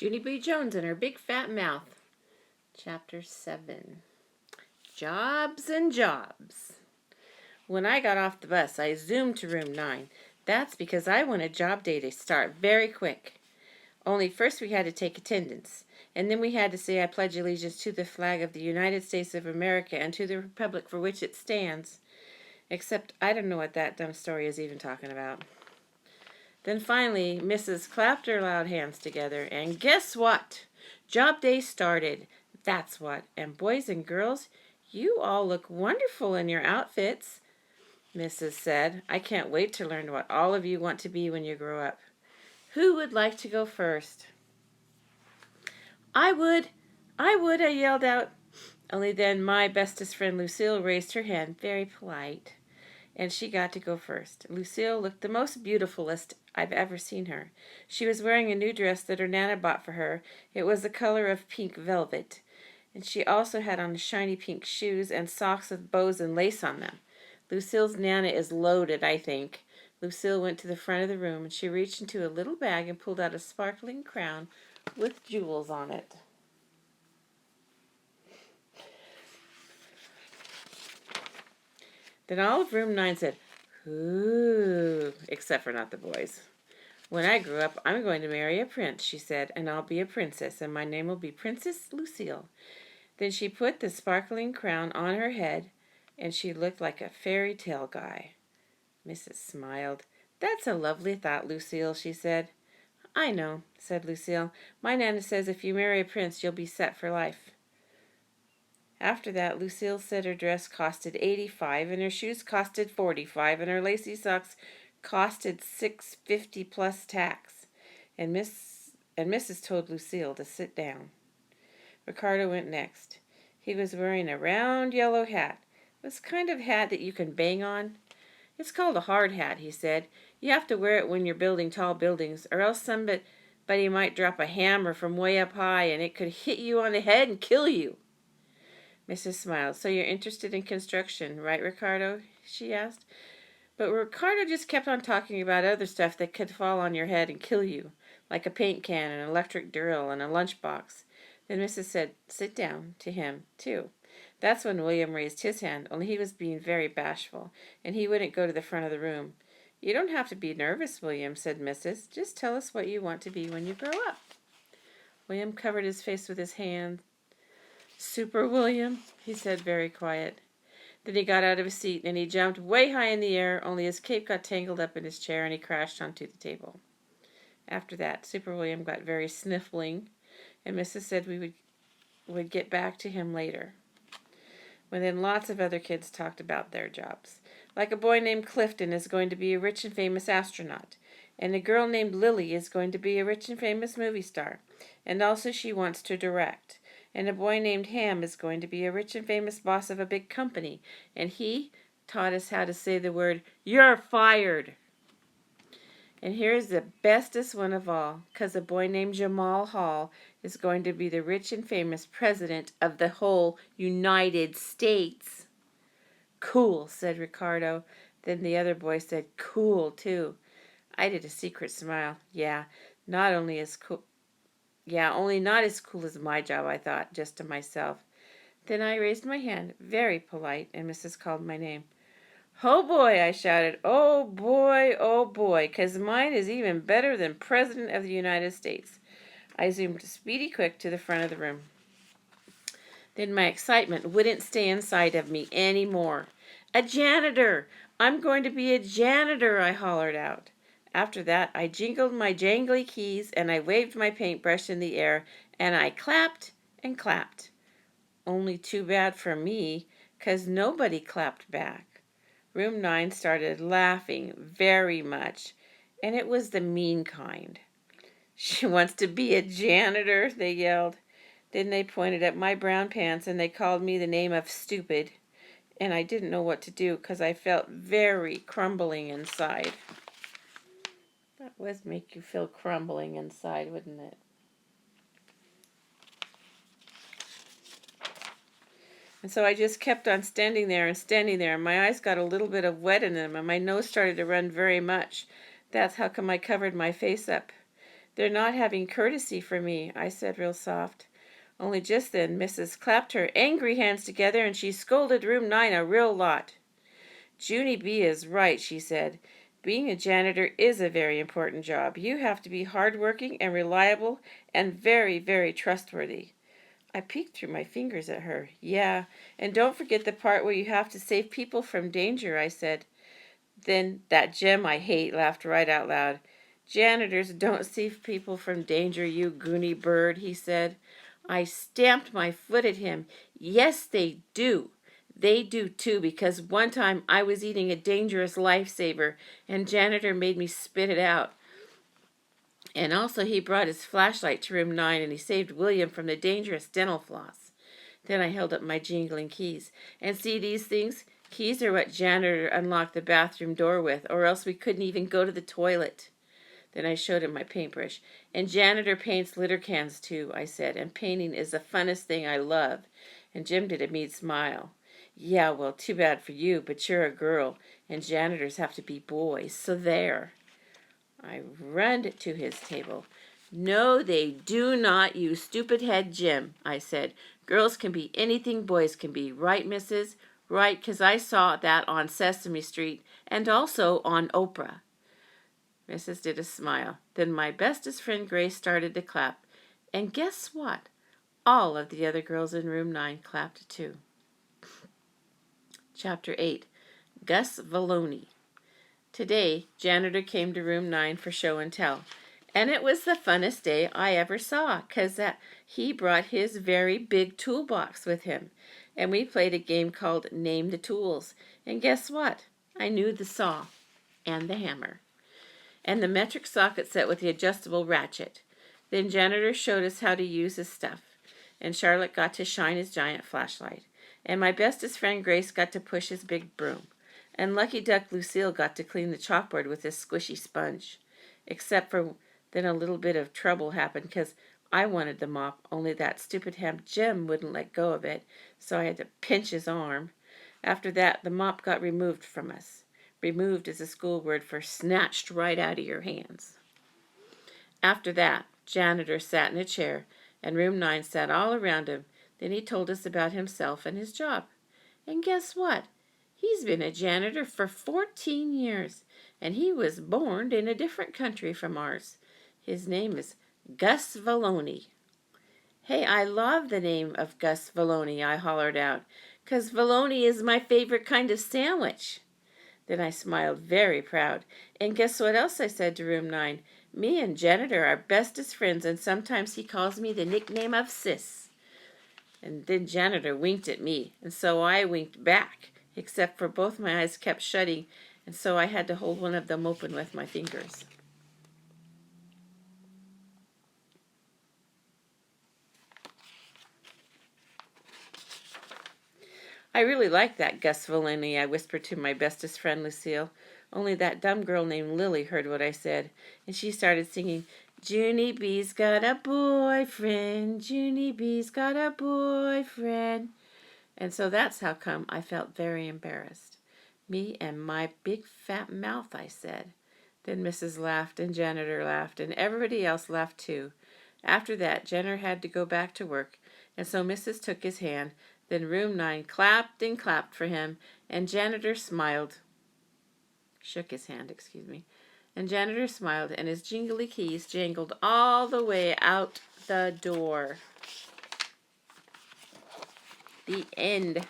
Junie B. Jones and her big fat mouth. Chapter 7. Jobs and Jobs. When I got off the bus, I zoomed to room 9. That's because I wanted job day to start very quick. Only first we had to take attendance, and then we had to say I pledge allegiance to the flag of the United States of America and to the republic for which it stands. Except I don't know what that dumb story is even talking about. Then finally, Mrs. clapped her loud hands together, and guess what? Job day started. That's what. And boys and girls, you all look wonderful in your outfits, Mrs. said. I can't wait to learn what all of you want to be when you grow up. Who would like to go first? I would, I yelled out. Only then my bestest friend Lucille raised her hand, very polite, and she got to go first. Lucille looked the most beautifulest I've ever seen her. She was wearing a new dress that her Nana bought for her. It was the color of pink velvet, and she also had on shiny pink shoes and socks with bows and lace on them. Lucille's Nana is loaded, I think. Lucille went to the front of the room, and she reached into a little bag and pulled out a sparkling crown with jewels on it. Then all of room 9 said, "Ooh," except for not the boys. When I grow up, I'm going to marry a prince, she said, and I'll be a princess, and my name will be Princess Lucille. Then she put the sparkling crown on her head, and she looked like a fairy tale guy. Mrs. smiled. That's a lovely thought, Lucille, she said. I know, said Lucille. My Nana says if you marry a prince, you'll be set for life. After that, Lucille said her dress costed $85, and her shoes costed $45, and her lacy socks costed $6.50 plus tax. And Mrs. told Lucille to sit down. Ricardo went next. He was wearing a round yellow hat. It was the kind of hat that you can bang on. It's called a hard hat, he said. You have to wear it when you're building tall buildings, or else somebody might drop a hammer from way up high, and it could hit you on the head and kill you. Mrs. smiled. So you're interested in construction, right, Ricardo? She asked. But Ricardo just kept on talking about other stuff that could fall on your head and kill you, like a paint can, an electric drill, and a lunchbox. Then Mrs. said, sit down, to him, too. That's when William raised his hand, only he was being very bashful, and he wouldn't go to the front of the room. You don't have to be nervous, William, said Mrs. Just tell us what you want to be when you grow up. William covered his face with his hand. Super William, he said, very quiet. Then he got out of his seat and he jumped way high in the air, only his cape got tangled up in his chair and he crashed onto the table. After that, Super William got very sniffling, and Mrs. said we would get back to him later. When then lots of other kids talked about their jobs. Like a boy named Clifton is going to be a rich and famous astronaut, and a girl named Lily is going to be a rich and famous movie star, and also she wants to direct. And a boy named Ham is going to be a rich and famous boss of a big company, and he taught us how to say the word, "You're fired." And here's the bestest one of all, because a boy named Jamal Hall is going to be the rich and famous president of the whole United States. Cool, said Ricardo. Then the other boy said, cool, too. I did a secret smile. Only not as cool as my job, I thought, just to myself. Then I raised my hand, very polite, and Mrs. called my name. Oh boy, I shouted. Oh boy, 'cause mine is even better than President of the United States. I zoomed speedy quick to the front of the room. Then my excitement wouldn't stay inside of me any more. A janitor! I'm going to be a janitor, I hollered out. After that, I jingled my jangly keys, and I waved my paintbrush in the air, and I clapped and clapped. Only too bad for me, 'cause nobody clapped back. Room 9 started laughing very much, and it was the mean kind. She wants to be a janitor, they yelled. Then they pointed at my brown pants, and they called me the name of stupid, and I didn't know what to do, 'cause I felt very crumbling inside. That would make you feel crumbling inside, wouldn't it? And so I just kept on standing there, and my eyes got a little bit of wet in them, and my nose started to run very much. That's how come I covered my face up. They're not having courtesy for me, I said real soft. Only just then Mrs. clapped her angry hands together and she scolded room 9 a real lot. Junie B is right, she said. Being a janitor is a very important job. You have to be hardworking and reliable and very, very trustworthy. I peeked through my fingers at her. Yeah, and don't forget the part where you have to save people from danger, I said. Then that Jem I hate laughed right out loud. Janitors don't save people from danger, you goony bird, he said. I stamped my foot at him. Yes, they do. They do too, because one time I was eating a dangerous lifesaver and janitor made me spit it out. And also he brought his flashlight to room 9 and he saved William from the dangerous dental floss. Then I held up my jingling keys. And see these things? Keys are what janitor unlocked the bathroom door with, or else we couldn't even go to the toilet. Then I showed him my paintbrush. And janitor paints litter cans too, I said, and painting is the funnest thing I love. And Jim did a mean smile. Yeah, well, too bad for you, but you're a girl, and janitors have to be boys, so there. I ran to his table. No, they do not, you stupid head Jim, I said. Girls can be anything boys can be, right, missus? Right, 'cause I saw that on Sesame Street and also on Oprah. Mrs. did a smile. Then my bestest friend Grace started to clap. And guess what? All of the other girls in room 9 clapped too. Chapter 8. Gus Valoni. Today, janitor came to room 9 for show and tell. And it was the funnest day I ever saw, 'cause he brought his very big toolbox with him. And we played a game called Name the Tools. And guess what? I knew the saw and the hammer and the metric socket set with the adjustable ratchet. Then janitor showed us how to use his stuff, and Charlotte got to shine his giant flashlight, and my bestest friend Grace got to push his big broom, and Lucky Duck Lucille got to clean the chalkboard with his squishy sponge. Except for then a little bit of trouble happened, because I wanted the mop, only that stupid hemp Jim wouldn't let go of it, so I had to pinch his arm. After that, the mop got removed from us. Removed is a school word for snatched right out of your hands. After that, janitor sat in a chair, and room 9 sat all around him. Then he told us about himself and his job. And guess what? He's been a janitor for 14 years, and he was born in a different country from ours. His name is Gus Valoni. Hey, I love the name of Gus Valoni, I hollered out, 'cause Valoni is my favorite kind of sandwich. Then I smiled very proud. And guess what else I said to room 9? Me and janitor are bestest friends, and sometimes he calls me the nickname of Sis. And then janitor winked at me, and so I winked back, except for both my eyes kept shutting, and so I had to hold one of them open with my fingers. I really like that Gus Valoni, I whispered to my bestest friend Lucille. Only that dumb girl named Lily heard what I said, and she started singing, Junie B's got a boyfriend, Junie B's got a boyfriend. And so that's how come I felt very embarrassed. Me and my big fat mouth, I said. Then Mrs. laughed, and janitor laughed, and everybody else laughed too. After that, janitor had to go back to work, and so Mrs. took his hand. Then room 9 clapped and clapped for him, and janitor smiled. Shook his hand, And janitor smiled, and his jingly keys jangled all the way out the door. The end.